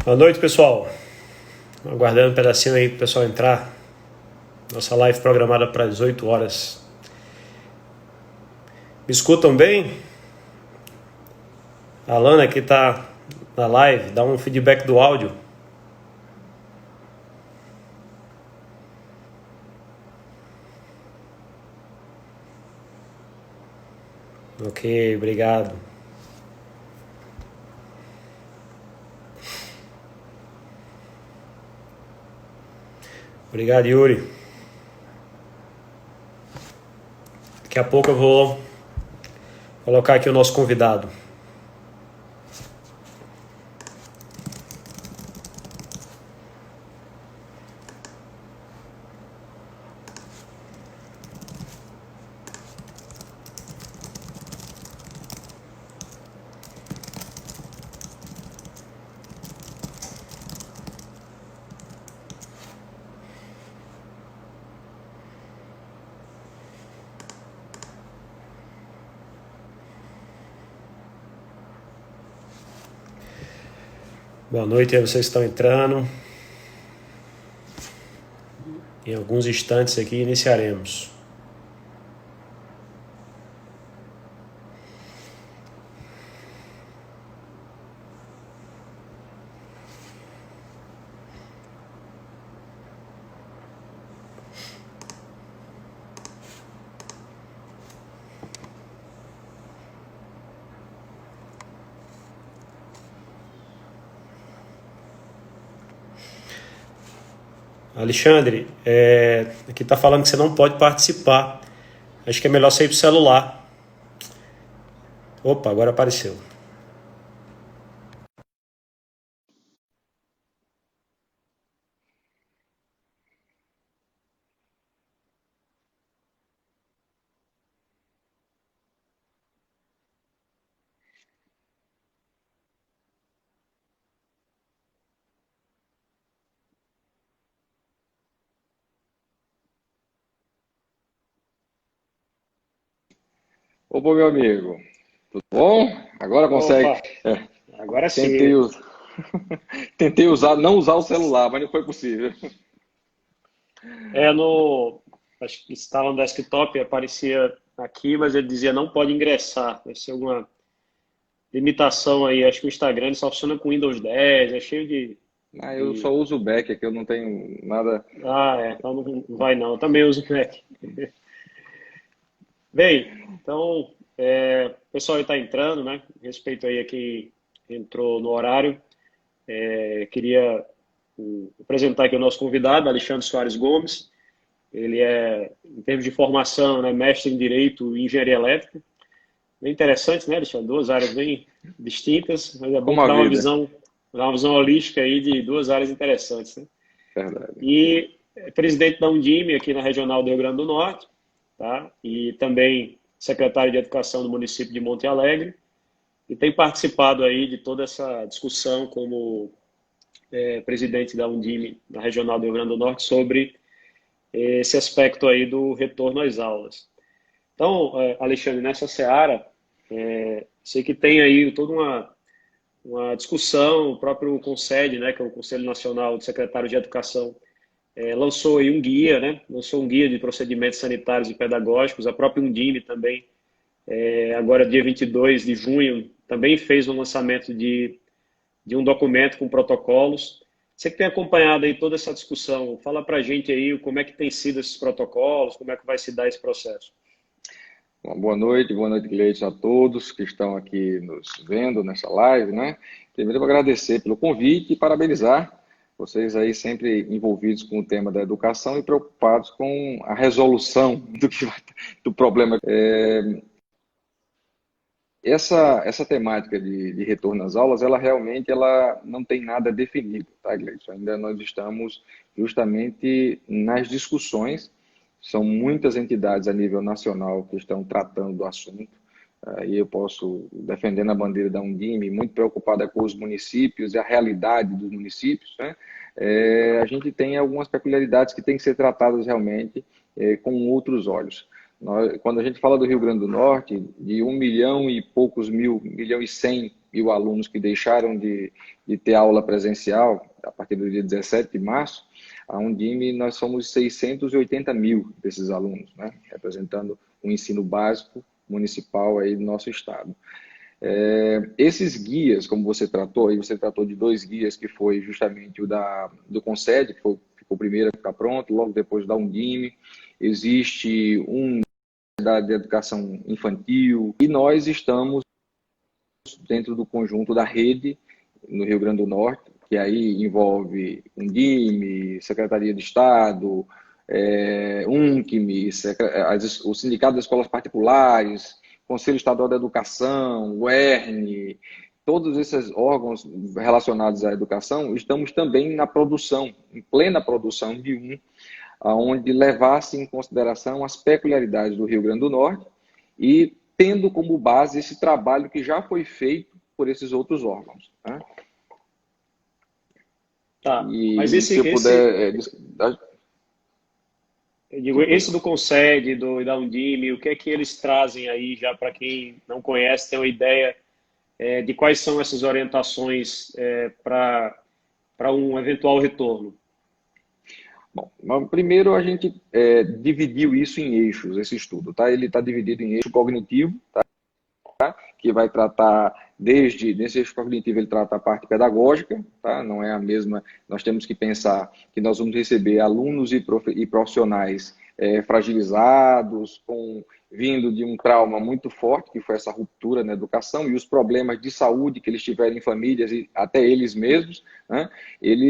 Boa noite, pessoal. Aguardando um pedacinho aí pro pessoal entrar. Nossa live programada para as 8 horas. Me escutam bem? A Alana aqui tá na live, dá um feedback do áudio. Ok, obrigado. Obrigado, Yuri. Daqui a pouco eu vou colocar aqui o nosso convidado. Boa noite a vocês que estão entrando. Em alguns instantes aqui iniciaremos. Alexandre, aqui está falando que você não pode participar. Acho que é melhor você ir para o celular. Opa, agora apareceu. Opa, meu amigo, tudo bom? Agora consegue. Opa, agora Tentei, sim. tentei não usar o celular, mas não foi possível. Acho que estava no desktop, aparecia aqui, mas ele dizia não pode ingressar. Deve ser alguma limitação aí. Acho que o Instagram só funciona com Windows 10, é cheio Eu só de... uso o back aqui, eu não tenho nada. Então não vai não. Eu também uso o Mac. Bem, então, o pessoal está entrando, né? Respeito aí a quem entrou no horário. Queria apresentar aqui o nosso convidado, Alexandre Soares Gomes. Ele é, em termos de formação, né, mestre em Direito e Engenharia Elétrica. Bem interessante, né, Alexandre? Duas áreas bem distintas, mas é bom Como que a vida. dá uma visão holística aí de duas áreas interessantes, né? Verdade. E é presidente da Undime aqui na Regional do Rio Grande do Norte, tá? E também secretário de Educação do município de Monte Alegre. E tem participado aí de toda essa discussão como presidente da Undime na Regional do Rio Grande do Norte sobre esse aspecto aí do retorno às aulas. Então, Alexandre, nessa seara, sei que tem aí toda uma discussão, o próprio CONSED, né, que é o Conselho Nacional de Secretários de Educação, lançou aí um guia, né, lançou um guia de procedimentos sanitários e pedagógicos, a própria Undime também, agora dia 22 de junho, também fez um lançamento de um documento com protocolos. Você que tem acompanhado aí toda essa discussão, fala para a gente aí como é que tem sido esses protocolos, como é que vai se dar esse processo. Bom, boa noite, Gleison, a todos que estão aqui nos vendo nessa live, né? Primeiro, eu vou agradecer pelo convite e parabenizar vocês aí sempre envolvidos com o tema da educação e preocupados com a resolução do problema. Essa temática de retorno às aulas, ela realmente não tem nada definido, tá, Gleison? Ainda nós estamos justamente nas discussões, são muitas entidades a nível nacional que estão tratando do assunto, e eu posso, defendendo a bandeira da Undime, muito preocupada com os municípios e a realidade dos municípios, né? A gente tem algumas peculiaridades que têm que ser tratadas realmente com outros olhos. Quando a gente fala do Rio Grande do Norte, de 1 milhão e poucos mil, 1 milhão e 100 1000 alunos que deixaram de ter aula presencial a partir do dia 17 de março, a Undime nós somos 680 mil desses alunos, né? Representando o ensino básico municipal aí do nosso estado. Esses guias, como você tratou, aí você tratou de 2 guias, que foi justamente o do Concede, que ficou o primeiro a ficar pronto, logo depois da Undime. Existe um de educação infantil, e nós estamos dentro do conjunto da rede no Rio Grande do Norte, que aí envolve Undime, Secretaria de Estado, UNCME, o Sindicato das Escolas Particulares, Conselho Estadual da Educação, o ERN, todos esses órgãos relacionados à educação, estamos também na produção, em plena produção de onde levasse em consideração as peculiaridades do Rio Grande do Norte e tendo como base esse trabalho que já foi feito por esses outros órgãos. Né? Tá, mas se eu puder... Eu digo, esse do Concede, da Undime, o que é que eles trazem aí, já para quem não conhece, tem uma ideia de quais são essas orientações para um eventual retorno? Bom, primeiro a gente dividiu isso em eixos, esse estudo, tá? Ele está dividido em eixo cognitivo, tá? Que vai tratar nesse eixo cognitivo, ele trata a parte pedagógica, tá? Não é a mesma, nós temos que pensar que nós vamos receber alunos e profissionais fragilizados, vindo de um trauma muito forte, que foi essa ruptura na educação, e os problemas de saúde que eles tiveram em famílias, e até eles mesmos, né?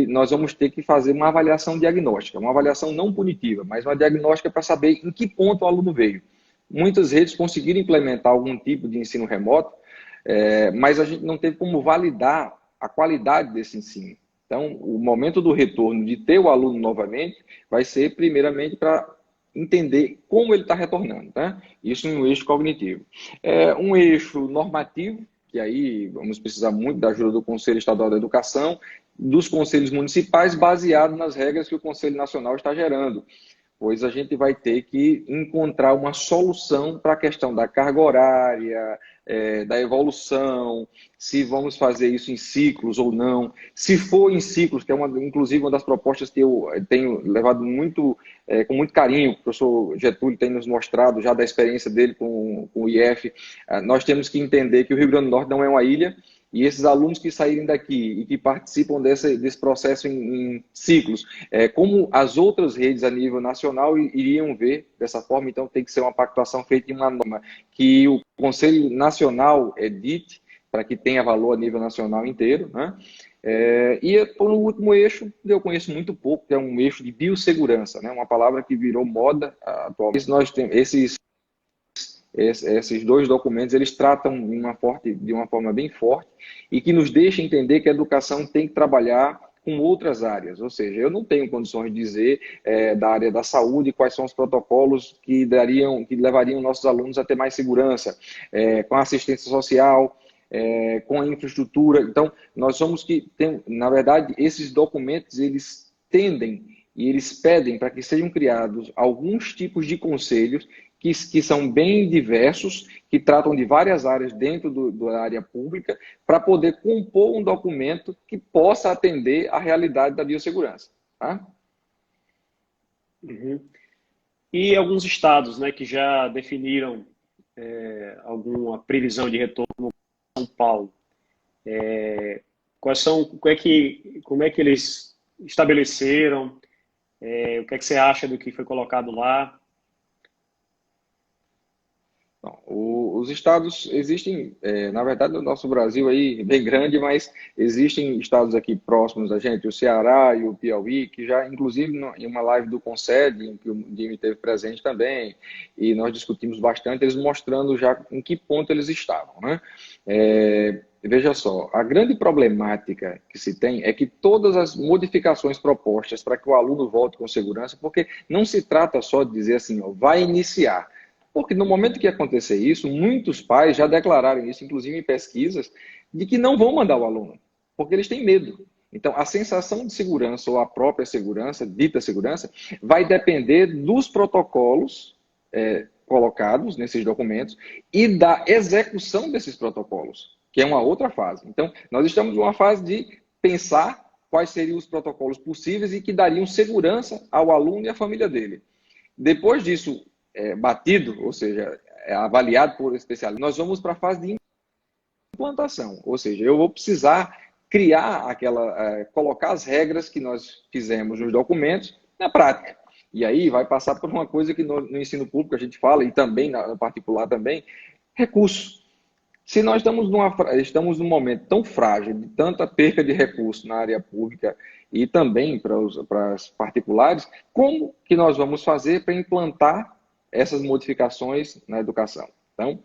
Nós vamos ter que fazer uma avaliação diagnóstica, uma avaliação não punitiva, mas uma diagnóstica para saber em que ponto o aluno veio. Muitas redes conseguiram implementar algum tipo de ensino remoto, mas a gente não teve como validar a qualidade desse ensino. Então, o momento do retorno, de ter o aluno novamente, vai ser primeiramente para entender como ele está retornando. Tá? Isso no eixo cognitivo. Um eixo normativo, que aí vamos precisar muito da ajuda do Conselho Estadual da Educação, dos conselhos municipais, baseado nas regras que o Conselho Nacional está gerando. Pois a gente vai ter que encontrar uma solução para a questão da carga horária, da evolução, se vamos fazer isso em ciclos ou não. Se for em ciclos, que é inclusive uma das propostas que eu tenho levado com muito carinho, o professor Getúlio tem nos mostrado já da experiência dele com o IF, nós temos que entender que o Rio Grande do Norte não é uma ilha, e esses alunos que saírem daqui e que participam desse processo em ciclos, como as outras redes a nível nacional iriam ver dessa forma, então tem que ser uma pactuação feita em uma norma que o Conselho Nacional edite, para que tenha valor a nível nacional inteiro, né? E por um último eixo, eu conheço muito pouco, que é um eixo de biossegurança, né? Uma palavra que virou moda atualmente. Nós temos esses 2 documentos, eles tratam de uma forma bem forte e que nos deixa entender que a educação tem que trabalhar com outras áreas, ou seja, eu não tenho condições de dizer da área da saúde quais são os protocolos que levariam nossos alunos a ter mais segurança, com a assistência social, com a infraestrutura. Então, nós somos na verdade, esses documentos, eles tendem e eles pedem para que sejam criados alguns tipos de conselhos que são bem diversos, que tratam de várias áreas dentro da área pública, para poder compor um documento que possa atender à realidade da biossegurança. Tá? Uhum. E alguns estados, né, que já definiram alguma previsão de retorno, como São Paulo, como é que eles estabeleceram, o que é que você acha do que foi colocado lá? Os estados existem, na verdade, no nosso Brasil aí, bem grande, mas existem estados aqui próximos da gente, o Ceará e o Piauí, que já, inclusive, em uma live do Concede, em que o Dimi esteve presente também, e nós discutimos bastante, eles mostrando já em que ponto eles estavam, né? Veja só, a grande problemática que se tem é que todas as modificações propostas para que o aluno volte com segurança, porque não se trata só de dizer assim, ó, vai iniciar. Porque no momento que acontecer isso, muitos pais já declararam isso, inclusive em pesquisas, de que não vão mandar o aluno, porque eles têm medo. Então, a sensação de segurança ou a própria segurança, dita segurança, vai depender dos protocolos colocados nesses documentos e da execução desses protocolos, que é uma outra fase. Então, nós estamos numa fase de pensar quais seriam os protocolos possíveis e que dariam segurança ao aluno e à família dele. Depois disso batido, ou seja, avaliado por especialistas, nós vamos para a fase de implantação, ou seja, eu vou precisar criar colocar as regras que nós fizemos nos documentos na prática. E aí vai passar por uma coisa que no ensino público a gente fala, e também no particular também, recursos. Se nós estamos num momento tão frágil, de tanta perca de recursos na área pública e também para as particulares, como que nós vamos fazer para implantar essas modificações na educação? Então,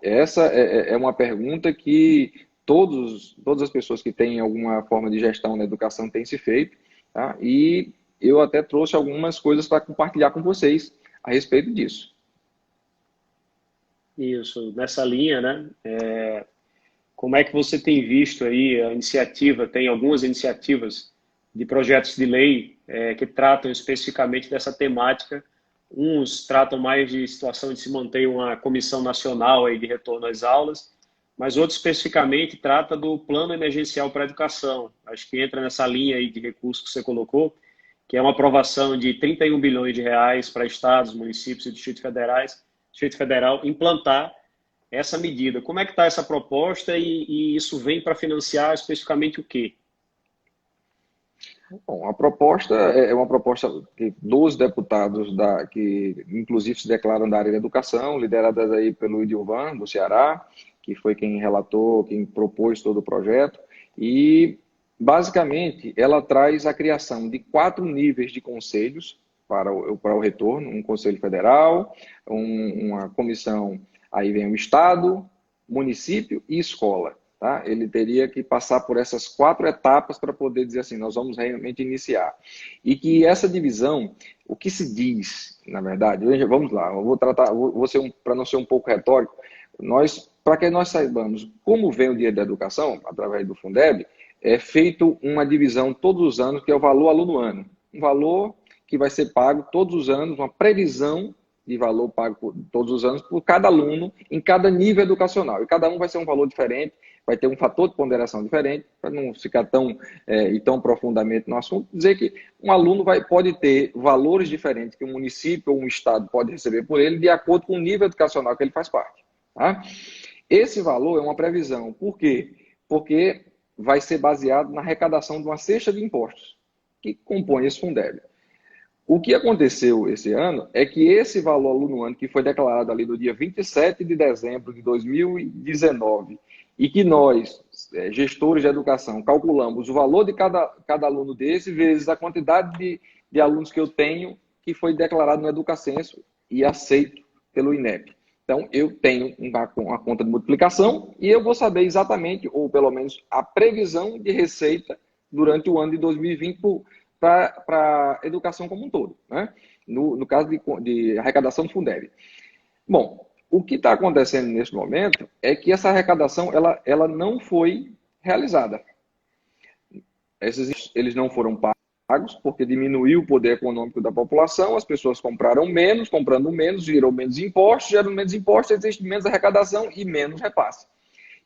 essa é uma pergunta que todas as pessoas que têm alguma forma de gestão na educação têm se feito, tá? E eu até trouxe algumas coisas para compartilhar com vocês a respeito disso. Isso, nessa linha, né? Como é que você tem visto aí a iniciativa? Tem algumas iniciativas de projetos de lei que tratam especificamente dessa temática. Uns tratam mais de situação de se manter uma comissão nacional aí de retorno às aulas, mas outros especificamente trata do plano emergencial para a educação. Acho que entra nessa linha aí de recursos que você colocou, que é uma aprovação de 31 bilhões de reais para estados, municípios e Distrito Federal implantar essa medida. Como é que está essa proposta e isso vem para financiar especificamente o quê? Bom, a proposta é uma proposta dos deputados que inclusive se declaram da área da educação, lideradas aí pelo Idilvan, do Ceará, que foi quem relatou, quem propôs todo o projeto, e basicamente ela traz a criação de 4 níveis de conselhos para o retorno, um conselho federal, uma comissão, aí vem o estado, município e escola. Tá? Ele teria que passar por essas 4 etapas para poder dizer assim, nós vamos realmente iniciar. E que essa divisão, o que se diz, na verdade, vamos lá, eu vou tratar, para não ser um pouco retórico, para que nós saibamos como vem o Dia da Educação, através do Fundeb, é feito uma divisão todos os anos, que é o valor aluno-ano. Um valor que vai ser pago todos os anos, uma previsão de valor pago todos os anos por cada aluno em cada nível educacional. E cada um vai ser um valor diferente, vai ter um fator de ponderação diferente, para não ficar tão profundamente no assunto, dizer que um aluno pode ter valores diferentes que um município ou um estado pode receber por ele, de acordo com o nível educacional que ele faz parte. Tá? Esse valor é uma previsão. Por quê? Porque vai ser baseado na arrecadação de uma cesta de impostos que compõe esse Fundeb. O que aconteceu esse ano é que esse valor aluno-ano, que foi declarado ali no dia 27 de dezembro de 2019, e que nós, gestores de educação, calculamos o valor de cada aluno desse vezes a quantidade de alunos que eu tenho, que foi declarado no Educacenso e aceito pelo INEP. Então, eu tenho uma conta de multiplicação e eu vou saber exatamente, ou pelo menos a previsão de receita durante o ano de 2020 para a educação como um todo, né? No caso de arrecadação do Fundeb. Bom, o que está acontecendo nesse momento é que essa arrecadação ela não foi realizada. Eles não foram pagos porque diminuiu o poder econômico da população, as pessoas compraram menos, comprando menos, gerou menos impostos, existe menos arrecadação e menos repasse.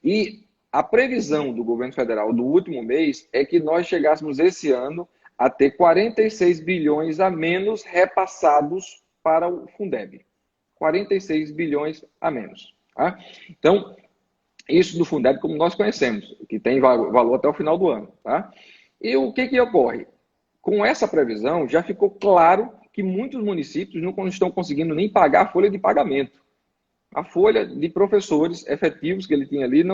E a previsão do governo federal do último mês é que nós chegássemos esse ano a ter 46 bilhões a menos repassados para o Fundeb. 46 bilhões a menos. Tá? Então, isso do Fundeb, como nós conhecemos, que tem valor até o final do ano. Tá? E o que ocorre? Com essa previsão, já ficou claro que muitos municípios não estão conseguindo nem pagar a folha de pagamento. A folha de professores efetivos que ele tinha ali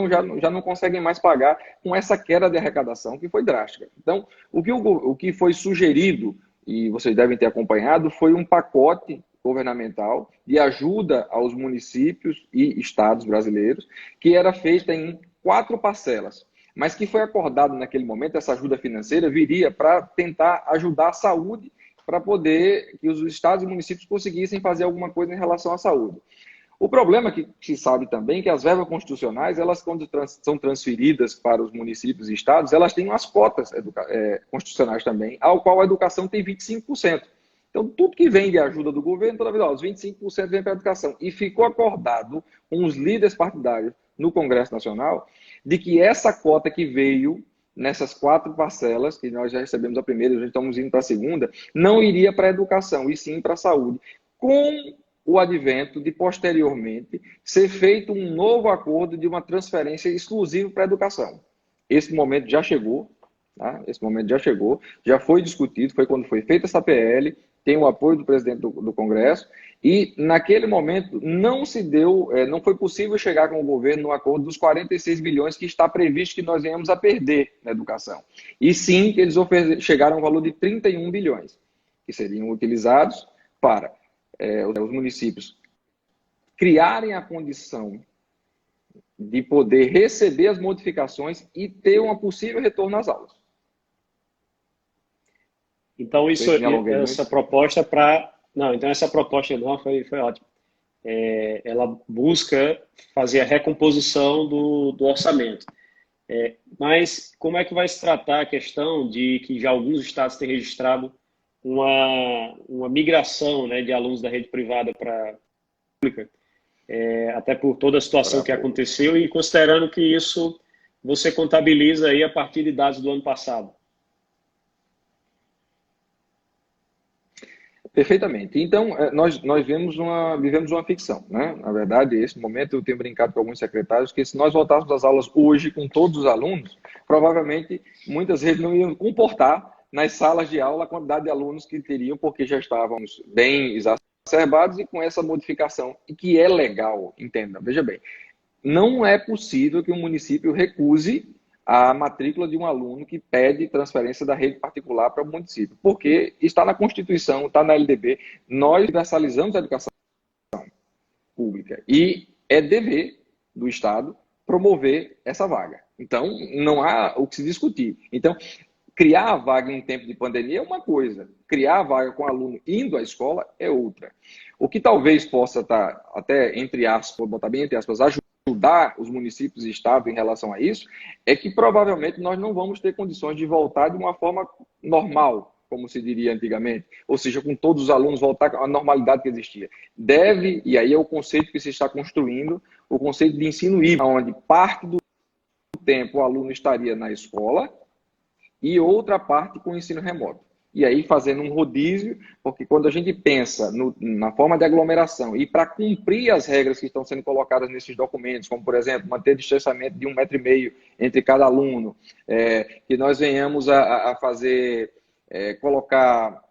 já não conseguem mais pagar com essa queda de arrecadação que foi drástica. Então, o que foi sugerido, e vocês devem ter acompanhado, foi um pacote governamental de ajuda aos municípios e estados brasileiros, que era feita em 4 parcelas, mas que foi acordado naquele momento, essa ajuda financeira viria para tentar ajudar a saúde, para poder que os estados e municípios conseguissem fazer alguma coisa em relação à saúde. O problema que se sabe também é que as verbas constitucionais, elas quando são transferidas para os municípios e estados, elas têm umas cotas constitucionais também, ao qual a educação tem 25%. Então, tudo que vem de ajuda do governo, toda vez, os 25% vem para a educação. E ficou acordado com os líderes partidários no Congresso Nacional de que essa cota que veio nessas 4 parcelas, que nós já recebemos a primeira, já estamos indo para a segunda, não iria para a educação, e sim para a saúde, com o advento de, posteriormente, ser feito um novo acordo de uma transferência exclusiva para a educação. Esse momento já chegou, tá? Esse momento já chegou, já foi discutido, foi quando foi feita essa PL, tem o apoio do presidente do Congresso, e naquele momento não se deu, não foi possível chegar com o governo no acordo dos 46 bilhões que está previsto que nós venhamos a perder na educação. E sim, eles chegaram ao valor de 31 bilhões, que seriam utilizados para os municípios criarem a condição de poder receber as modificações e ter um possível retorno às aulas. Então, essa proposta para... Não, então essa proposta não foi ótima. Ela busca fazer a recomposição do orçamento. Mas como é que vai se tratar a questão de que já alguns estados têm registrado uma migração, né, de alunos da rede privada para a pública, até por toda a situação que aconteceu e considerando que isso você contabiliza aí a partir de dados do ano passado? Perfeitamente. Então, nós vivemos uma ficção, né? Na verdade, nesse momento eu tenho brincado com alguns secretários que se nós voltássemos às aulas hoje com todos os alunos, provavelmente muitas redes não iam comportar nas salas de aula a quantidade de alunos que teriam, porque já estávamos bem exacerbados e com essa modificação, e que é legal, entenda, veja bem, não é possível que um município recuse a matrícula de um aluno que pede transferência da rede particular para o município, porque está na Constituição, está na LDB, nós universalizamos a educação pública e é dever do Estado promover essa vaga. Então, não há o que se discutir. Então, criar a vaga em tempo de pandemia é uma coisa, criar a vaga com o aluno indo à escola é outra. O que talvez possa estar, até entre aspas, vou botar bem entre aspas, ajudar os municípios e estados em relação a isso, é que provavelmente nós não vamos ter condições de voltar de uma forma normal, como se diria antigamente, ou seja, com todos os alunos voltar à normalidade que existia. Deve, e aí é o conceito que se está construindo, o conceito de ensino híbrido, onde parte do tempo o aluno estaria na escola e outra parte com o ensino remoto. E aí fazendo um rodízio, porque quando a gente pensa na forma de aglomeração e para cumprir as regras que estão sendo colocadas nesses documentos, como, por exemplo, manter distanciamento de 1,5 metro entre cada aluno, que nós venhamos a fazer, colocar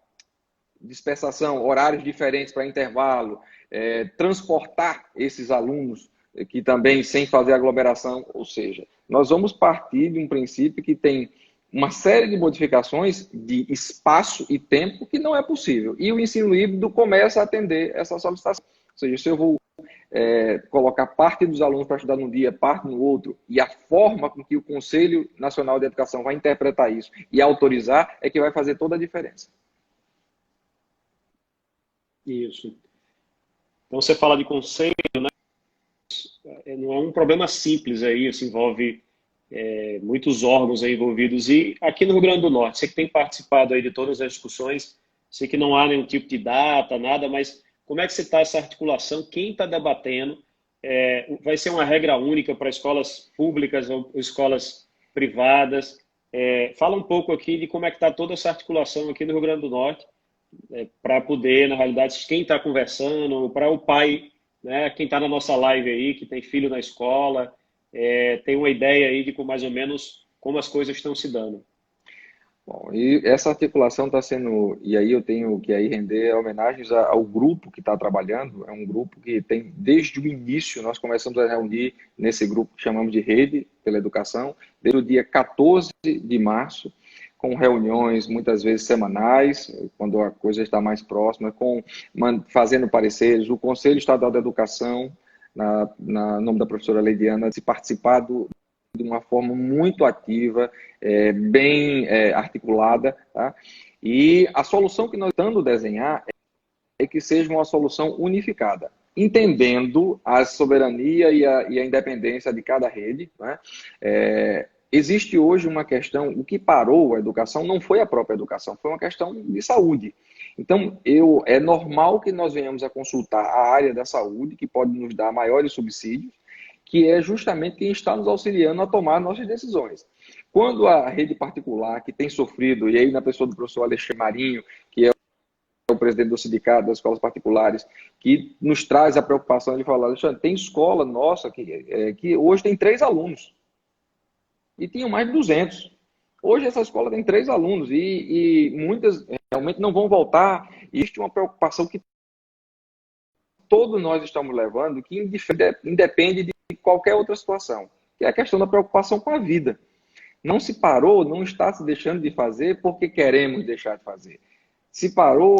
dispersação, horários diferentes para intervalo, transportar esses alunos que também sem fazer aglomeração, ou seja, nós vamos partir de um princípio que tem uma série de modificações de espaço e tempo que não é possível. E o ensino híbrido começa a atender essa solicitação. Ou seja, se eu vou colocar parte dos alunos para estudar num dia, parte no outro, e a forma com que o Conselho Nacional de Educação vai interpretar isso e autorizar é que vai fazer toda a diferença. Isso. Então, você fala de conselho, né? Não é um problema simples aí, isso envolve muitos órgãos aí envolvidos. E aqui no Rio Grande do Norte, você que tem participado aí de todas as discussões, sei que não há nenhum tipo de data, nada, mas como é que você está essa articulação? Quem está debatendo? Vai ser uma regra única para escolas públicas ou escolas privadas? Fala um pouco aqui de como é que está toda essa articulação aqui no Rio Grande do Norte, para poder, na realidade, quem está conversando, para o pai, né, quem está na nossa live aí, que tem filho na escola, tem uma ideia aí de mais ou menos como as coisas estão se dando. Bom, e essa articulação está sendo, e aí eu tenho que aí render homenagens ao grupo que está trabalhando, é um grupo que tem, desde o início, nós começamos a reunir nesse grupo que chamamos de Rede pela Educação, desde o dia 14 de março, com reuniões muitas vezes semanais, quando a coisa está mais próxima, fazendo pareceres, o Conselho Estadual da Educação, na nome da professora Leidiana, se participar de uma forma muito ativa, bem articulada, tá? E a solução que nós estamos desenhar é que seja uma solução unificada, entendendo a soberania e a independência de cada rede, né? Existe hoje uma questão, o que parou a educação não foi a própria educação, foi uma questão de saúde. Então, é normal que nós venhamos a consultar a área da saúde, que pode nos dar maiores subsídios, que é justamente quem está nos auxiliando a tomar nossas decisões. Quando a rede particular, que tem sofrido, e aí na pessoa do professor Alexandre Marinho, que é o presidente do sindicato das escolas particulares, que nos traz a preocupação de falar, Alexandre, tem escola nossa que hoje tem 3 alunos, e tinham mais de 200. Hoje essa escola tem 3 alunos, e muitas realmente não vão voltar. Existe uma preocupação que todos nós estamos levando, que independe de qualquer outra situação, que é a questão da preocupação com a vida. Não se parou, não está se deixando de fazer porque queremos deixar de fazer. Se parou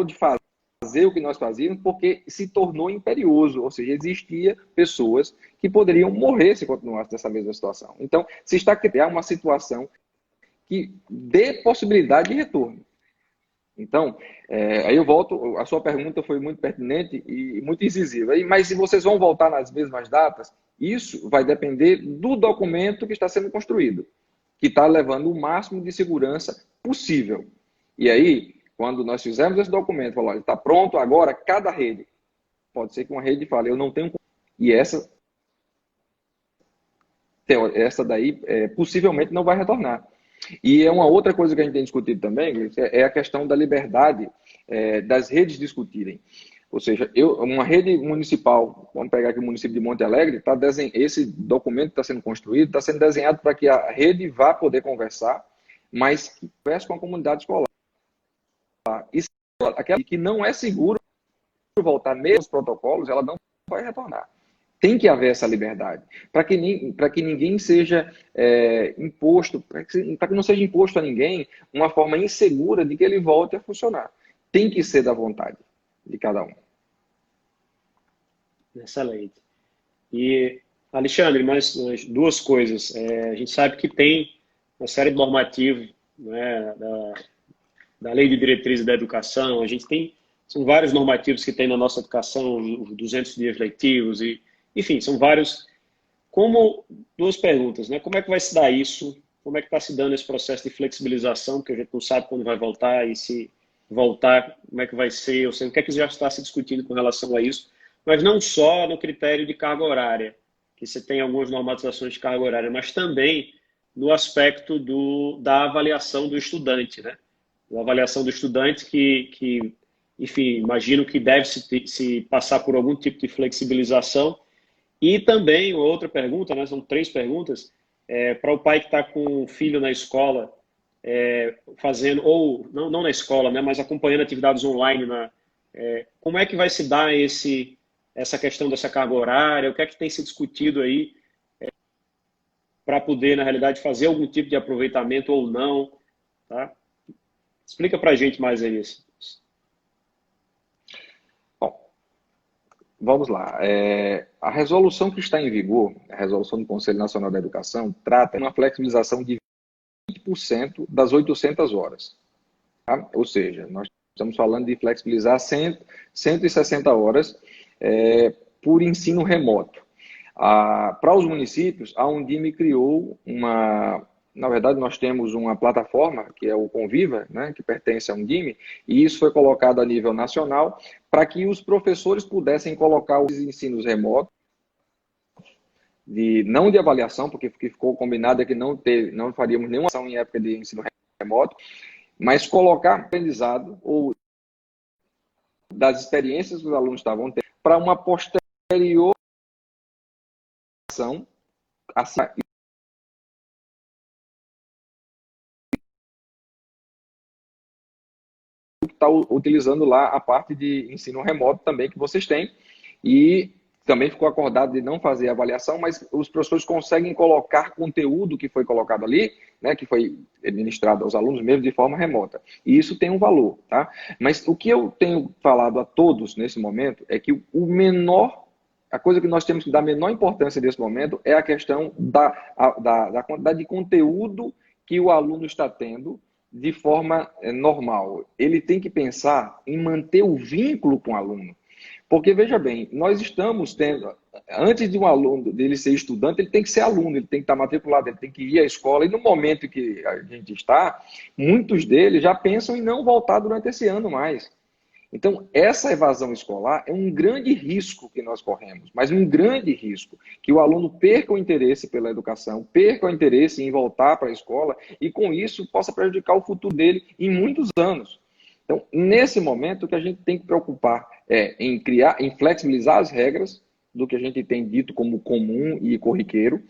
de fazer o que nós fazíamos porque se tornou imperioso, ou seja, existia pessoas que poderiam morrer se continuasse nessa mesma situação. Então, se está criando uma situação que dê possibilidade de retorno. Então, aí eu volto, a sua pergunta foi muito pertinente e muito incisiva. Mas se vocês vão voltar nas mesmas datas, isso vai depender do documento que está sendo construído, que está levando o máximo de segurança possível. E aí, quando nós fizermos esse documento, falar, está pronto agora, cada rede, pode ser que uma rede fale, eu não tenho... E essa daí possivelmente não vai retornar. E é uma outra coisa que a gente tem discutido também, é a questão da liberdade das redes discutirem. Ou seja, uma rede municipal, vamos pegar aqui o município de Monte Alegre, esse documento está sendo construído, está sendo desenhado para que a rede vá poder conversar, mas que converse com a comunidade escolar. E aquela que não é seguro voltar mesmo os protocolos, ela não vai retornar. Tem que haver essa liberdade, para que ninguém seja imposto, para que não seja imposto a ninguém uma forma insegura de que ele volte a funcionar. Tem que ser da vontade de cada um. Excelente. E, Alexandre, mais 2 coisas. A gente sabe que tem uma série de normativos, né, da Lei de Diretrizes da Educação, são vários normativos que tem na nossa educação, os 200 dias letivos, enfim, são vários. 2 perguntas, né? Como é que vai se dar isso? Como é que está se dando esse processo de flexibilização, porque a gente não sabe quando vai voltar, e se voltar, como é que vai ser, ou seja, o que é que já está se discutindo com relação a isso, mas não só no critério de carga horária, que você tem algumas normatizações de carga horária, mas também no aspecto da avaliação do estudante, né? A avaliação do estudante que enfim, imagino que deve se passar por algum tipo de flexibilização. E também, outra pergunta, né, são 3 perguntas, para o pai que está com o filho na escola, fazendo, ou não na escola, né, mas acompanhando atividades online, como é que vai se dar essa questão dessa carga horária, o que é que tem se discutido aí para poder, na realidade, fazer algum tipo de aproveitamento ou não, tá? Explica para a gente mais aí isso. Bom, vamos lá. A resolução que está em vigor, a resolução do Conselho Nacional da Educação, trata de uma flexibilização de 20% das 800 horas. Tá? Ou seja, nós estamos falando de flexibilizar 160 horas por ensino remoto. Para os municípios, a Undime criou na verdade, nós temos uma plataforma, que é o Conviva, né, que pertence à Undime, e isso foi colocado a nível nacional para que os professores pudessem colocar os ensinos remotos, não de avaliação, porque ficou combinado que não faríamos nenhuma ação em época de ensino remoto, mas colocar aprendizado ou das experiências que os alunos estavam tendo para uma posterior ação assim, está utilizando lá a parte de ensino remoto também que vocês têm, e também ficou acordado de não fazer avaliação, mas os professores conseguem colocar conteúdo que foi colocado ali, né, que foi administrado aos alunos mesmo de forma remota. E isso tem um valor, tá? Mas o que eu tenho falado a todos nesse momento é que a coisa que nós temos que dar menor importância nesse momento é a questão da quantidade de conteúdo que o aluno está tendo de forma normal. Ele tem que pensar em manter o vínculo com o aluno. Porque, veja bem, nós estamos tendo, antes de um aluno, dele ser estudante, ele tem que ser aluno, ele tem que estar matriculado, ele tem que ir à escola, e no momento que a gente está, muitos deles já pensam em não voltar durante esse ano mais. Então, essa evasão escolar é um grande risco que nós corremos, mas um grande risco, que o aluno perca o interesse pela educação, perca o interesse em voltar para a escola e, com isso, possa prejudicar o futuro dele em muitos anos. Então, nesse momento, o que a gente tem que preocupar é em criar, em flexibilizar as regras do que a gente tem dito como comum e corriqueiro,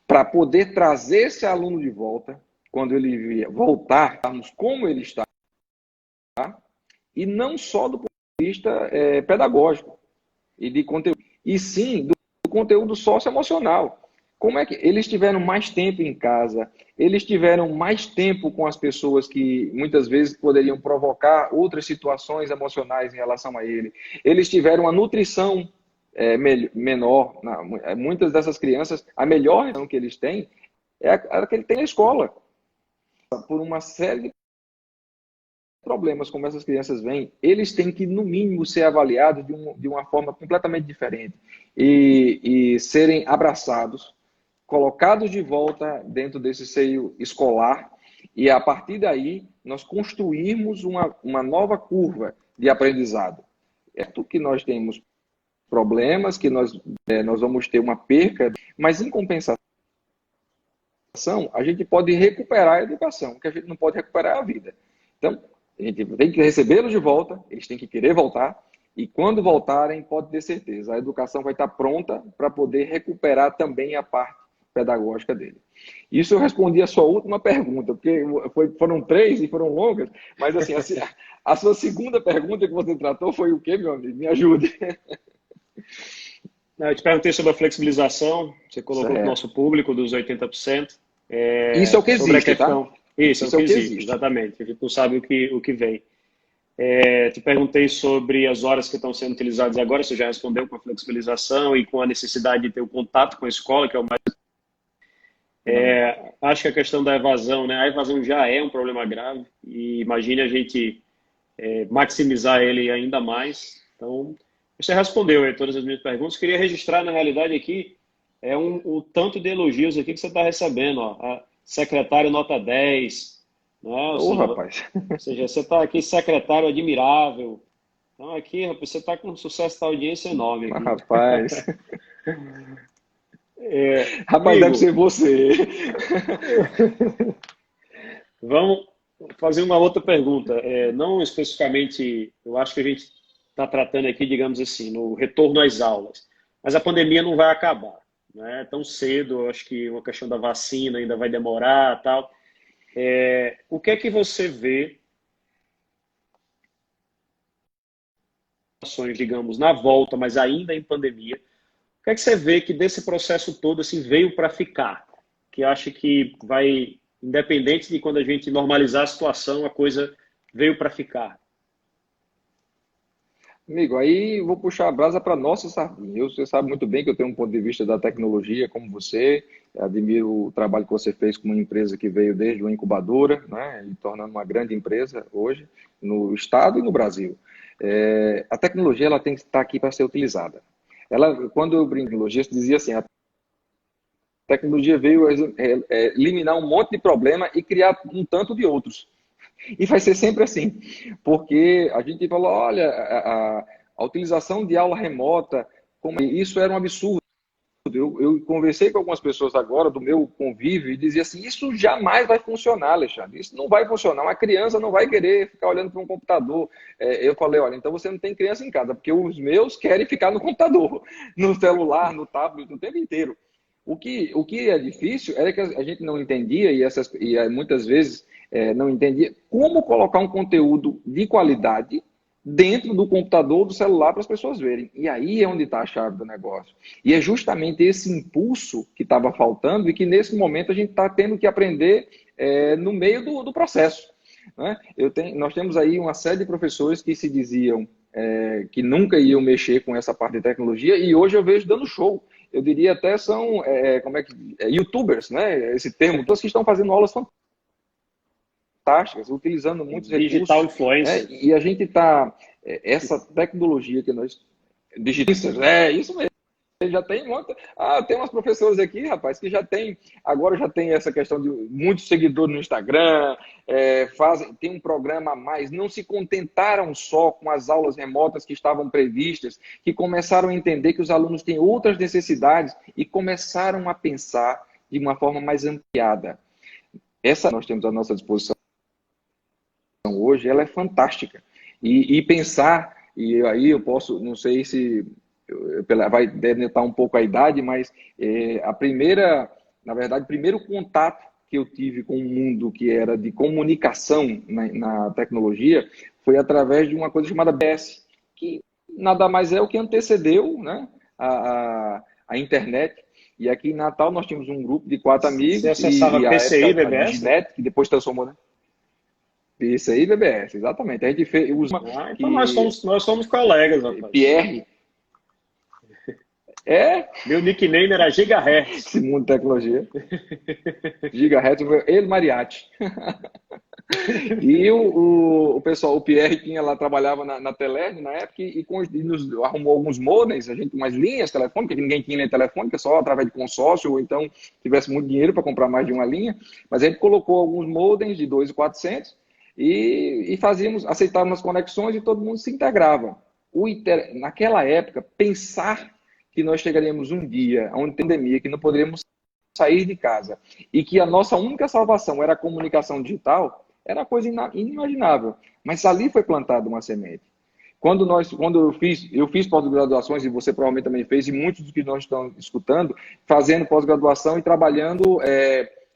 para poder trazer esse aluno de volta, quando ele voltar, como ele está, e não só do ponto de vista pedagógico e de conteúdo, e sim do conteúdo socioemocional. Como é que eles tiveram mais tempo em casa, eles tiveram mais tempo com as pessoas que muitas vezes poderiam provocar outras situações emocionais em relação a ele, eles tiveram uma nutrição menor. Muitas dessas crianças, a melhor nutrição que eles têm é a que ele tem na escola. Por uma série de problemas como essas crianças vêm, eles têm que, no mínimo, ser avaliados de uma forma completamente diferente e serem abraçados, colocados de volta dentro desse seio escolar e, a partir daí, nós construirmos uma nova curva de aprendizado. É tudo que nós temos problemas, que nós vamos ter uma perca, mas, em compensação, a gente pode recuperar a educação, o que a gente não pode recuperar é a vida. Então, a gente tem que recebê-los de volta, eles têm que querer voltar, e quando voltarem, pode ter certeza, a educação vai estar pronta para poder recuperar também a parte pedagógica dele. Isso eu respondi a sua última pergunta, porque foram 3 e foram longas, mas assim, a sua segunda pergunta que você tratou foi o quê, meu amigo? Me ajude. Eu te perguntei sobre a flexibilização, você colocou para o nosso público dos 80%. Isso é o que sobre existe, a questão, tá? Isso é o que existe, exatamente. A gente não sabe o que vem. Te perguntei sobre as horas que estão sendo utilizadas agora, você já respondeu com a flexibilização e com a necessidade de ter o contato com a escola, que é o mais... acho que a questão da evasão, né? A evasão já é um problema grave e imagine a gente maximizar ele ainda mais. Então, você respondeu aí todas as minhas perguntas. Queria registrar, na realidade, aqui, o tanto de elogios aqui que você está recebendo. Ó. A secretário nota 10, né? Rapaz. Ou seja, você está aqui, secretário admirável. Então, aqui, rapaz, você está com um sucesso da audiência enorme aqui. Rapaz. Rapaz, amigo, deve ser você. Vamos fazer uma outra pergunta. Não especificamente, eu acho que a gente está tratando aqui, digamos assim, no retorno às aulas. Mas a pandemia não vai acabar, né? Tão cedo, eu acho que uma questão da vacina ainda vai demorar, tal. O que é que você vê, digamos, na volta, mas ainda em pandemia, o que é que você vê que desse processo todo assim, veio para ficar? Que acha que vai, independente de quando a gente normalizar a situação, a coisa veio para ficar? Amigo, aí eu vou puxar a brasa para nossa sardinha. Você sabe muito bem que eu tenho um ponto de vista da tecnologia, como você. Admiro o trabalho que você fez com uma empresa que veio desde uma incubadora, né, e tornando uma grande empresa hoje no estado e no Brasil. A tecnologia ela tem que estar aqui para ser utilizada. Quando eu brinco em tecnologia, eu dizia assim, a tecnologia veio eliminar um monte de problema e criar um tanto de outros. E vai ser sempre assim, porque a gente falou, olha, a utilização de aula remota, isso era um absurdo. Eu conversei com algumas pessoas agora do meu convívio e dizia assim, isso jamais vai funcionar, Alexandre, isso não vai funcionar, uma criança não vai querer ficar olhando para um computador. Eu falei, olha, então você não tem criança em casa, porque os meus querem ficar no computador, no celular, no tablet, o tempo inteiro. O que é difícil era que a gente não entendia, e muitas vezes não entendia, como colocar um conteúdo de qualidade dentro do computador ou do celular para as pessoas verem. E aí é onde está a chave do negócio. E é justamente esse impulso que estava faltando e que nesse momento a gente está tendo que aprender no meio do processo. Né? Nós temos aí uma série de professores que se diziam que nunca iam mexer com essa parte de tecnologia e hoje eu vejo dando show. Eu diria até são youtubers, né? Esse termo, todos que estão fazendo aulas fantásticas, utilizando muitos Digital recursos. influencer. E a gente está... essa tecnologia que nós... Digital, isso mesmo. Já tem tem umas professoras aqui, rapaz, que agora já tem essa questão de muitos seguidores no Instagram, tem um programa a mais, não se contentaram só com as aulas remotas que estavam previstas, que começaram a entender que os alunos têm outras necessidades e começaram a pensar de uma forma mais ampliada. Essa nós temos à nossa disposição hoje, ela é fantástica. E pensar, e aí eu posso, não sei se vai denotar um pouco a idade, mas na verdade, o primeiro contato que eu tive com um mundo que era de comunicação na tecnologia foi através de uma coisa chamada BS, que nada mais é o que antecedeu, né, a internet. E aqui em Natal nós tínhamos um grupo de 4 amigos. Você acessava e a PCI, época, a BBS? Diginet, que depois transformou, né? PCI, BBS, exatamente. A gente fez então nós somos colegas, rapaz. Pierre. Meu nickname era Gigahertz. Esse mundo de tecnologia. Gigahertz, ele Mariachi. E o pessoal, o Pierre tinha lá, trabalhava na Telerd na época e nos arrumou alguns modems, umas linhas telefônicas, que ninguém tinha linha telefônica, só através de consórcio, ou então tivesse muito dinheiro para comprar mais de uma linha. Mas a gente colocou alguns modems de 2.400 e aceitávamos as conexões e todo mundo se integrava. Naquela época, pensar que nós chegaríamos um dia a uma pandemia que não poderíamos sair de casa e que a nossa única salvação era a comunicação digital, era coisa inimaginável. Mas ali foi plantada uma semente. Quando eu fiz pós-graduações, e você provavelmente também fez, e muitos dos que nós estamos escutando, fazendo pós-graduação e trabalhando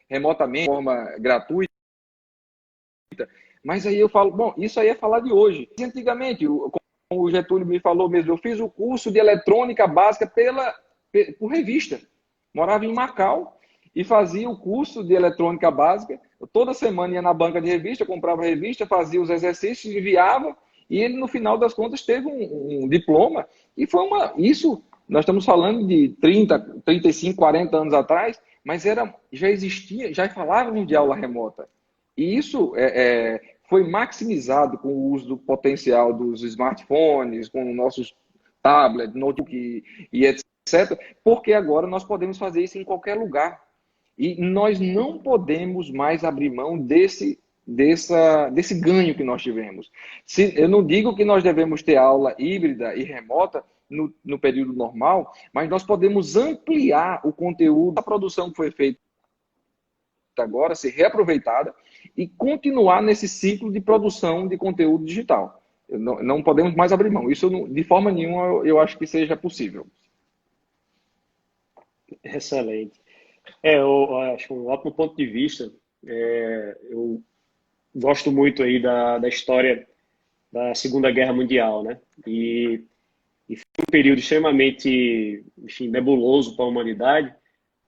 remotamente, de forma gratuita. Mas aí eu falo, bom, isso aí é falar de hoje. Antigamente, como o Getúlio me falou mesmo, eu fiz o curso de eletrônica básica por revista. Morava em Macau e fazia o curso de eletrônica básica. Eu, toda semana ia na banca de revista, comprava revista, fazia os exercícios, enviava, e ele, no final das contas, teve um diploma. E foi isso, nós estamos falando de 30, 35, 40 anos atrás, mas já existia, já falávamos de aula remota. E isso foi maximizado com o uso do potencial dos smartphones, com nossos tablets, notebook e etc. Porque agora nós podemos fazer isso em qualquer lugar. E nós não podemos mais abrir mão desse ganho que nós tivemos. Eu não digo que nós devemos ter aula híbrida e remota no período normal, mas nós podemos ampliar o conteúdo da produção que foi feita agora, ser reaproveitada e continuar nesse ciclo de produção de conteúdo digital. Não podemos mais abrir mão. Isso, de forma nenhuma, eu acho que seja possível. Excelente. Eu acho um ótimo ponto de vista. Eu gosto muito aí da história da Segunda Guerra Mundial, né? E foi um período extremamente, enfim, nebuloso para a humanidade,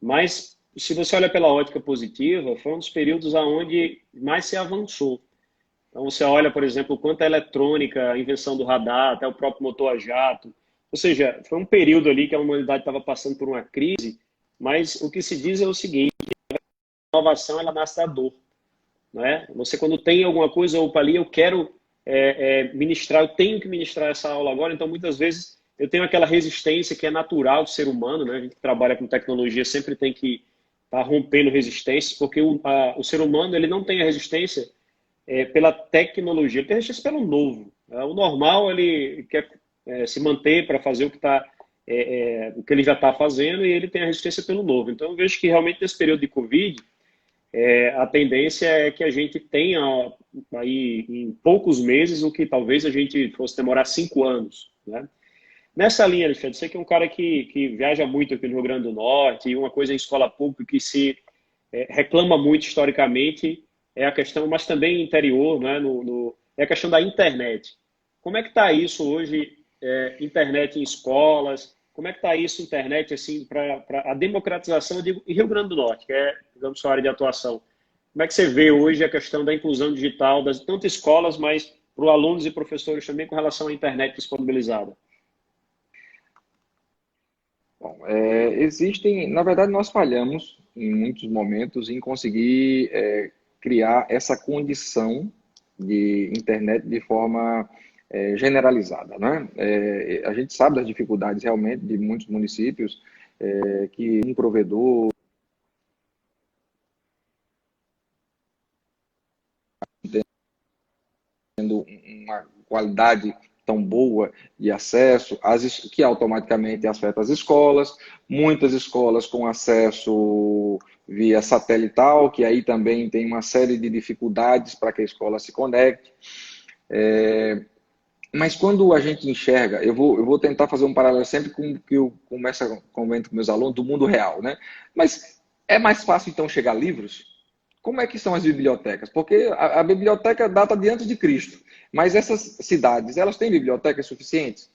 mas se você olha pela ótica positiva, foi um dos períodos onde mais se avançou. Então você olha, por exemplo, quanto a eletrônica, a invenção do radar, até o próprio motor a jato. Ou seja, foi um período ali que a humanidade estava passando por uma crise, mas o que se diz é o seguinte: a inovação ela nasce da dor, não é? Você quando tem alguma coisa, opa, ali eu quero ministrar, eu tenho que ministrar essa aula agora, então muitas vezes eu tenho aquela resistência que é natural do ser humano, né? A gente que trabalha com tecnologia sempre tem que estar rompendo resistências, porque o ser humano ele não tem a resistência pela tecnologia, ele tem resistência pelo novo. O normal ele quer se manter para fazer o que ele já está fazendo, e ele tem a resistência pelo novo. Então eu vejo que realmente nesse período de Covid, a tendência é que a gente tenha aí em poucos meses o que talvez a gente fosse demorar 5 anos, né? Nessa linha, Alexandre, você que é um cara que viaja muito aqui no Rio Grande do Norte, e uma coisa em escola pública que se reclama muito historicamente é a questão, mas também interior, né, é a questão da internet. Como é que está isso hoje, internet em escolas? Como é que está isso, internet, assim, para a democratização, eu digo, em Rio Grande do Norte, que é, digamos, sua área de atuação? Como é que você vê hoje a questão da inclusão digital das tanto escolas, mas para alunos e professores também com relação à internet disponibilizada? Bom, na verdade, nós falhamos em muitos momentos em conseguir criar essa condição de internet de forma generalizada, né? A gente sabe das dificuldades realmente de muitos municípios que um provedor tendo uma qualidade tão boa de acesso, que automaticamente afeta as escolas, muitas escolas com acesso via satelital, que aí também tem uma série de dificuldades para que a escola se conecte. Mas quando a gente enxerga, eu vou tentar fazer um paralelo sempre com o que eu comento com meus alunos do mundo real, né? Mas é mais fácil então chegar a livros? Como é que são as bibliotecas? Porque a biblioteca data de antes de Cristo, mas essas cidades, elas têm bibliotecas suficientes?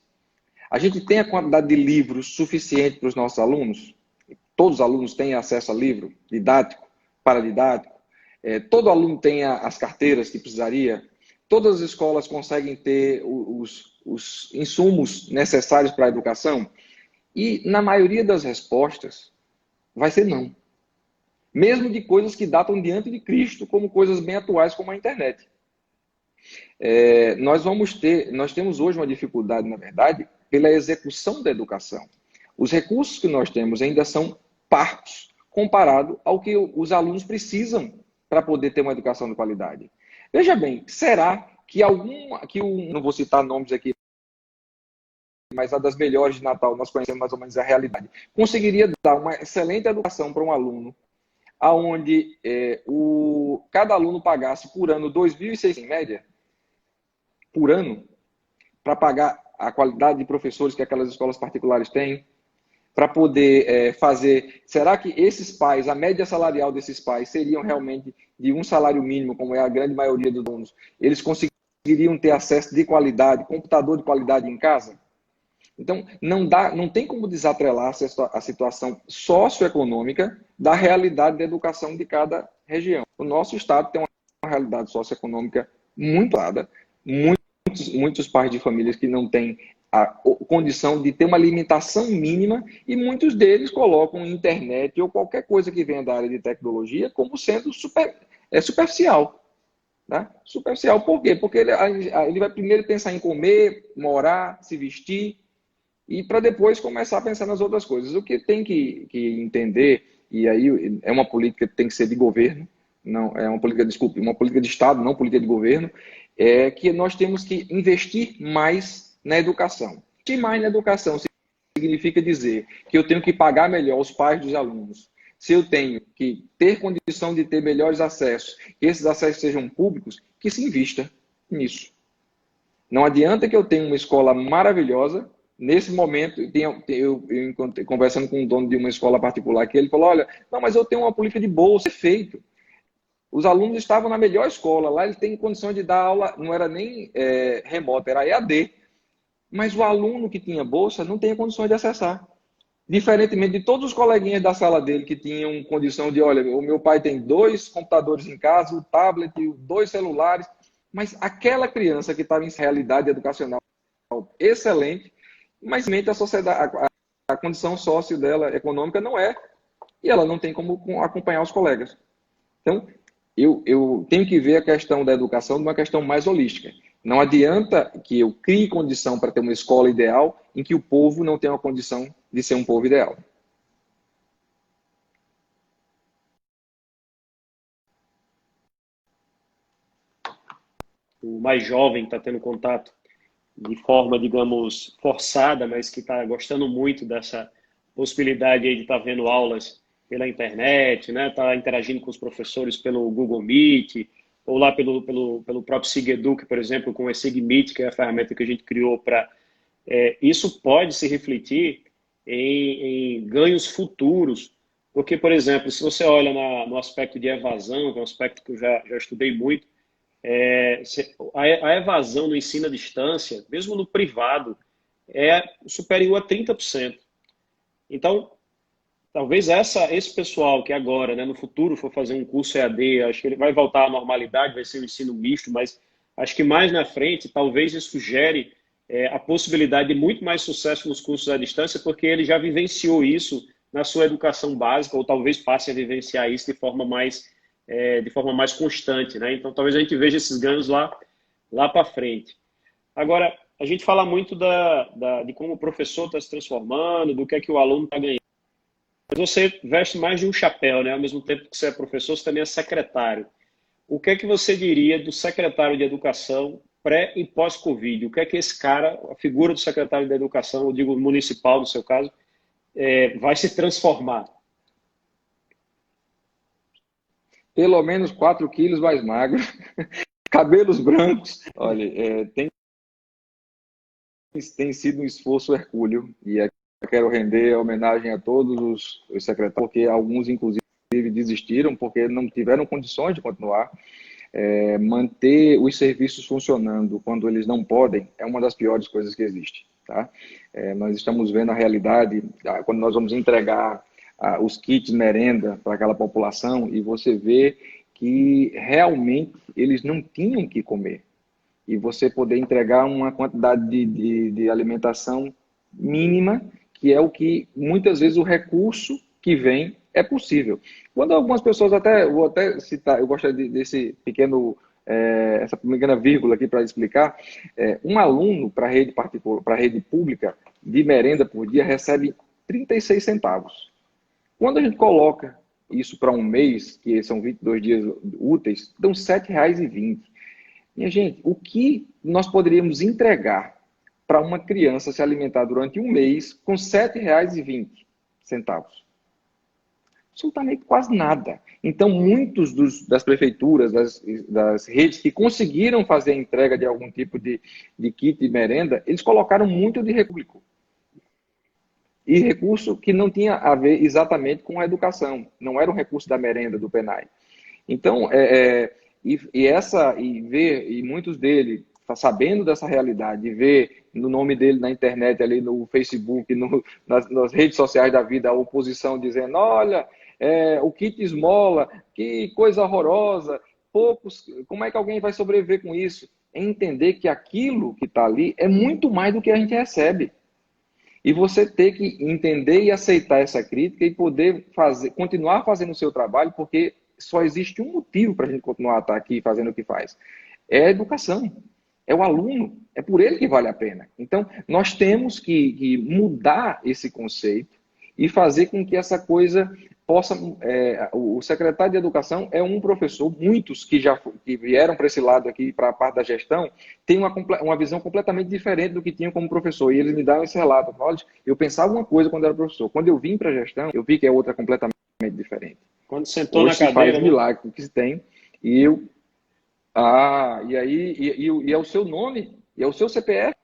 A gente tem a quantidade de livros suficiente para os nossos alunos? Todos os alunos têm acesso a livro didático, paradidático? Todo aluno tem as carteiras que precisaria? Todas as escolas conseguem ter os insumos necessários para a educação? E na maioria das respostas vai ser não. Mesmo de coisas que datam diante de Cristo, como coisas bem atuais como a internet. Nós temos hoje uma dificuldade, na verdade, pela execução da educação. Os recursos que nós temos ainda são parcos comparado ao que os alunos precisam para poder ter uma educação de qualidade. Veja bem, será que não vou citar nomes aqui, mas a das melhores de Natal, nós conhecemos mais ou menos a realidade, conseguiria dar uma excelente educação para um aluno, onde cada aluno pagasse por ano R$ 2.600 em média, por ano, para pagar a qualidade de professores que aquelas escolas particulares têm, para poder fazer... Será que esses pais, a média salarial desses pais, seriam realmente de um salário mínimo, como é a grande maioria dos alunos? Eles conseguiriam ter acesso de qualidade, computador de qualidade em casa? Então, não tem como desatrelar a situação socioeconômica da realidade da educação de cada região. O nosso estado tem uma realidade socioeconômica muito alta, muitos pais de famílias que não têm a condição de ter uma limitação mínima e muitos deles colocam internet ou qualquer coisa que venha da área de tecnologia como sendo superficial. Né? Superficial por quê? Porque ele vai primeiro pensar em comer, morar, se vestir, e para depois começar a pensar nas outras coisas. O que tem que entender, e aí é uma política que tem que ser de governo, não é uma política, desculpe, uma política de Estado, não política de governo, é que nós temos que investir mais na educação. Investir mais na educação significa dizer que eu tenho que pagar melhor os pais dos alunos. Se eu tenho que ter condição de ter melhores acessos, que esses acessos sejam públicos, que se invista nisso. Não adianta que eu tenha uma escola maravilhosa. Nesse momento, eu encontrei, conversando com um dono de uma escola particular, que ele falou, olha, não, mas eu tenho uma política de bolsa, feito. Os alunos estavam na melhor escola, lá eles têm condição de dar aula, não era nem remota, era EAD. Mas o aluno que tinha bolsa não tinha condições de acessar. Diferentemente de todos os coleguinhas da sala dele que tinham condição de, olha, o meu pai tem 2 computadores em casa, o tablet, 2 celulares, mas aquela criança que estava em realidade educacional excelente, mas a sociedade, a condição sócio dela, econômica, não é. E ela não tem como acompanhar os colegas. Então, eu tenho que ver a questão da educação de uma questão mais holística. Não adianta que eu crie condição para ter uma escola ideal em que o povo não tenha a condição de ser um povo ideal. O mais jovem está tendo contato de forma, digamos, forçada, mas que está gostando muito dessa possibilidade aí de estar vendo aulas pela internet, né? Tá interagindo com os professores pelo Google Meet, ou lá pelo próprio SigEduc, por exemplo, com o SigMeet, que é a ferramenta que a gente criou para... isso pode se refletir em ganhos futuros, porque, por exemplo, se você olha no aspecto de evasão, que é um aspecto que eu já estudei muito, a evasão no ensino à distância, mesmo no privado, é superior a 30%. Então, talvez esse pessoal que agora, né, no futuro, for fazer um curso EAD, acho que ele vai voltar à normalidade, vai ser um ensino misto, mas acho que mais na frente, talvez isso gere a possibilidade de muito mais sucesso nos cursos à distância, porque ele já vivenciou isso na sua educação básica, ou talvez passe a vivenciar isso de forma mais constante, né? Então, talvez a gente veja esses ganhos lá para frente. Agora, a gente fala muito de como o professor está se transformando, do que é que o aluno está ganhando. Mas você veste mais de um chapéu, né? Ao mesmo tempo que você é professor, você também é secretário. O que é que você diria do secretário de educação pré e pós-Covid? O que é que esse cara, a figura do secretário de educação, eu digo municipal no seu caso, vai se transformar? Pelo menos 4 quilos mais magro, cabelos brancos. Olha, tem sido um esforço hercúleo e eu quero render homenagem a todos os secretários, porque alguns, inclusive, desistiram porque não tiveram condições de continuar. Manter os serviços funcionando quando eles não podem é uma das piores coisas que existe. Tá? Nós estamos vendo a realidade, quando nós vamos entregar os kits merenda para aquela população e você vê que realmente eles não tinham que comer. E você poder entregar uma quantidade de alimentação mínima, que é o que muitas vezes o recurso que vem é possível. Quando algumas pessoas, vou até citar, eu gostaria desse pequeno, essa pequena vírgula aqui para explicar, um aluno para a rede particular, para a rede pública de merenda por dia recebe 36 centavos. Quando a gente coloca isso para um mês, que são 22 dias úteis, dão R$ 7,20. Minha gente, o que nós poderíamos entregar para uma criança se alimentar durante um mês com R$ 7,20? Absolutamente quase nada. Então, muitos das prefeituras, das redes que conseguiram fazer a entrega de algum tipo de kit de merenda, eles colocaram muito de recurso. E recurso que não tinha a ver exatamente com a educação. Não era um recurso da merenda, do PENAI. Então, e muitos dele, sabendo dessa realidade, e ver no nome dele na internet, ali no Facebook, nas redes sociais da vida, a oposição dizendo, olha, o kit esmola, que coisa horrorosa, como é que alguém vai sobreviver com isso? É entender que aquilo que está ali é muito mais do que a gente recebe. E você ter que entender e aceitar essa crítica e poder continuar fazendo o seu trabalho, porque só existe um motivo para a gente continuar a estar aqui fazendo o que faz. É a educação, é o aluno, é por ele que vale a pena. Então, nós temos que mudar esse conceito e fazer com que essa coisa possa... o secretário de Educação é um professor, muitos que vieram para esse lado aqui, para a parte da gestão, têm uma visão completamente diferente do que tinham como professor. E eles me dão esse relato. Eu pensava uma coisa quando era professor. Quando eu vim para a gestão, eu vi que é outra completamente diferente. Quando sentou Hoje na se cadeira, faz milagre que se tem. E é o seu nome, e é o seu CPF.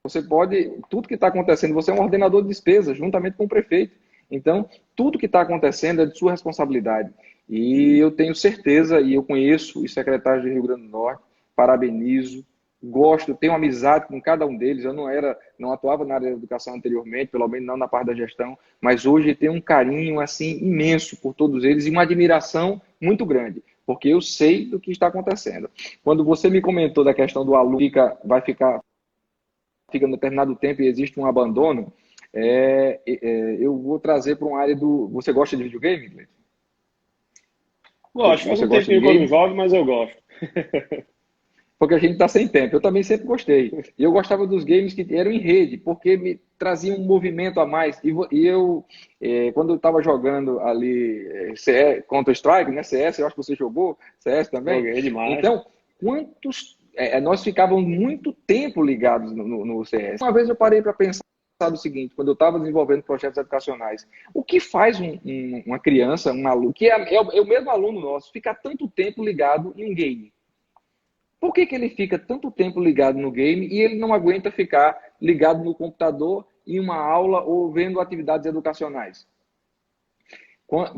Você pode, tudo que está acontecendo, você é um ordenador de despesas, juntamente com o prefeito. Então, tudo que está acontecendo é de sua responsabilidade. E eu tenho certeza, e eu conheço os secretários do Rio Grande do Norte, parabenizo, gosto, tenho amizade com cada um deles. Eu não atuava na área da educação anteriormente, pelo menos não na parte da gestão, mas hoje tenho um carinho assim imenso por todos eles e uma admiração muito grande, porque eu sei do que está acontecendo. Quando você me comentou da questão do aluno fica um determinado tempo e existe um abandono, eu vou trazer para uma área do... Você gosta de videogame, Cleiton? Gosto, faz Você um gosta de tempinho que eu não game? jogo, mas eu gosto. Porque a gente está sem tempo. Eu também sempre gostei. E eu gostava dos games que eram em rede, porque me traziam um movimento a mais. Quando eu estava jogando ali Counter-Strike, né, CS, eu acho que você jogou CS também. Joguei demais. Então, nós ficávamos muito tempo ligados no CS. Uma vez eu parei para pensar o seguinte, quando eu estava desenvolvendo projetos educacionais, o que faz uma criança, um aluno, que é o mesmo aluno nosso, ficar tanto tempo ligado em um game? Por que ele fica tanto tempo ligado no game e ele não aguenta ficar ligado no computador em uma aula ou vendo atividades educacionais?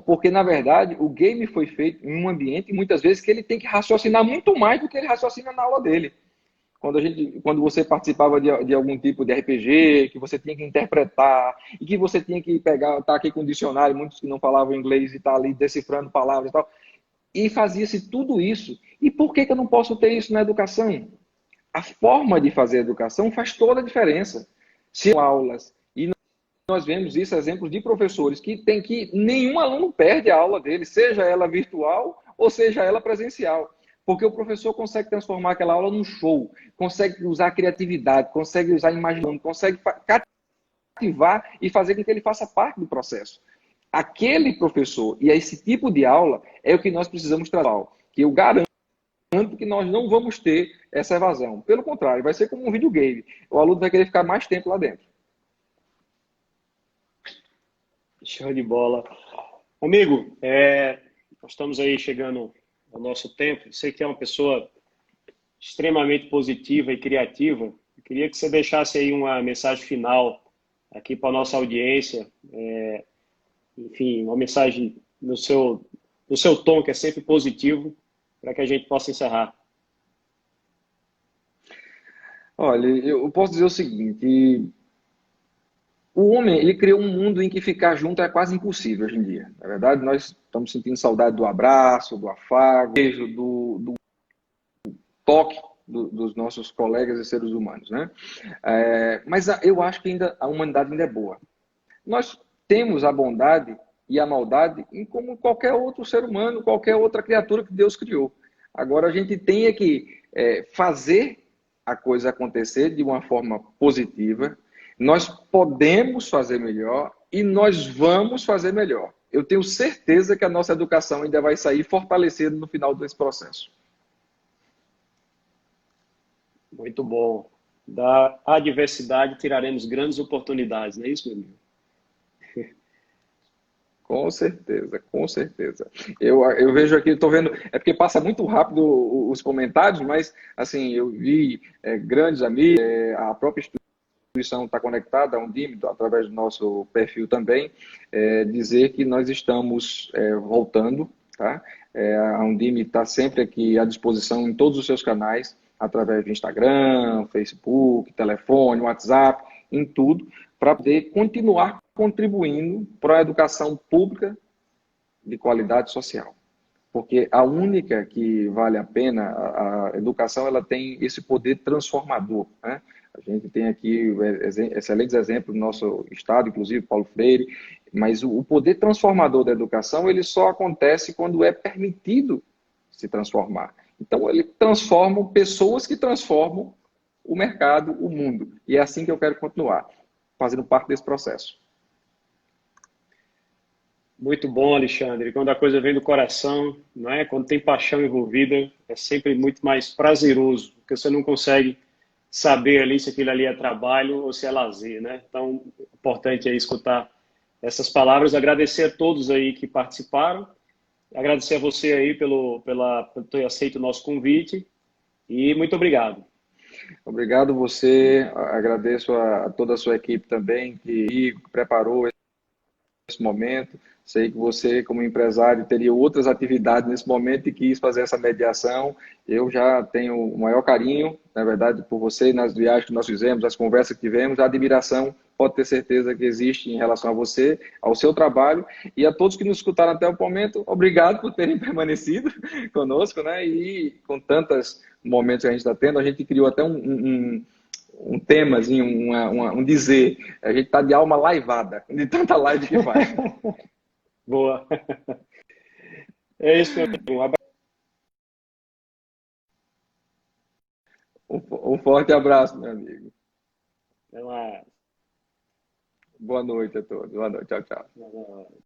Porque, na verdade, o game foi feito em um ambiente, muitas vezes, que ele tem que raciocinar muito mais do que ele raciocina na aula dele. Quando você participava de algum tipo de RPG, que você tinha que interpretar, e que você tinha que tá aqui com o dicionário, muitos que não falavam inglês e tá ali decifrando palavras e tal, e fazia-se tudo isso. E por que eu não posso ter isso na educação? A forma de fazer a educação faz toda a diferença. Se aulas, e nós vemos isso, exemplos de professores que nenhum aluno perde a aula dele, seja ela virtual ou seja ela presencial. Porque o professor consegue transformar aquela aula num show, consegue usar a criatividade, consegue usar a imaginação, consegue cativar e fazer com que ele faça parte do processo. Aquele professor e esse tipo de aula é o que nós precisamos trazer, que eu garanto que nós não vamos ter essa evasão. Pelo contrário, vai ser como um videogame. O aluno vai querer ficar mais tempo lá dentro. Show de bola. Amigo, nós estamos aí chegando ao nosso tempo. Você que é uma pessoa extremamente positiva e criativa. Eu queria que você deixasse aí uma mensagem final aqui para a nossa audiência. Enfim, uma mensagem no seu tom, que é sempre positivo, para que a gente possa encerrar. Olha, eu posso dizer o seguinte: o homem, ele criou um mundo em que ficar junto é quase impossível hoje em dia. Na verdade, nós estamos sentindo saudade do abraço, do afago, do toque dos nossos colegas e seres humanos, né? Mas eu acho que ainda a humanidade ainda é boa. Nós temos a bondade e a maldade em como qualquer outro ser humano, qualquer outra criatura que Deus criou. Agora a gente tem que fazer a coisa acontecer de uma forma positiva. Nós podemos fazer melhor e nós vamos fazer melhor. Eu tenho certeza que a nossa educação ainda vai sair fortalecida no final desse processo. Muito bom. Da adversidade tiraremos grandes oportunidades, não é isso, meu amigo? Com certeza, com certeza. Eu vejo aqui, estou vendo, é porque passa muito rápido os comentários, mas assim, eu vi grandes amigos, a própria instituição está conectada a Undime, através do nosso perfil também, dizer que nós estamos voltando, tá? A Undime está sempre aqui à disposição em todos os seus canais, através do Instagram, Facebook, telefone, WhatsApp, em tudo, para poder continuar contribuindo para a educação pública de qualidade social. Porque a única que vale a pena, a educação, ela tem esse poder transformador, né? A gente tem aqui excelentes exemplos no nosso estado, inclusive Paulo Freire, mas o poder transformador da educação, ele só acontece quando é permitido se transformar. Então, ele transforma pessoas que transformam o mercado, o mundo. E é assim que eu quero continuar, fazendo parte desse processo. Muito bom, Alexandre. Quando a coisa vem do coração, não é? Quando tem paixão envolvida, é sempre muito mais prazeroso, porque você não consegue saber ali se aquilo ali é trabalho ou se é lazer, né? Então, importante é escutar essas palavras. Agradecer a todos aí que participaram, agradecer a você aí por ter aceito o nosso convite e muito obrigado. Obrigado você, agradeço a toda a sua equipe também que preparou esse momento. Sei que você, como empresário, teria outras atividades nesse momento e quis fazer essa mediação. Eu já tenho o maior carinho, na verdade, por você, nas viagens que nós fizemos, as conversas que tivemos, a admiração, pode ter certeza que existe em relação a você, ao seu trabalho e a todos que nos escutaram até o momento. Obrigado por terem permanecido conosco, né? E com tantos momentos que a gente está tendo, a gente criou até um temazinho, um dizer. A gente está de alma laivada, de tanta live que faz. Boa. É isso, meu amigo. Um abraço. Um forte abraço, meu amigo. Até mais. Boa noite a todos. Boa noite. Tchau, tchau.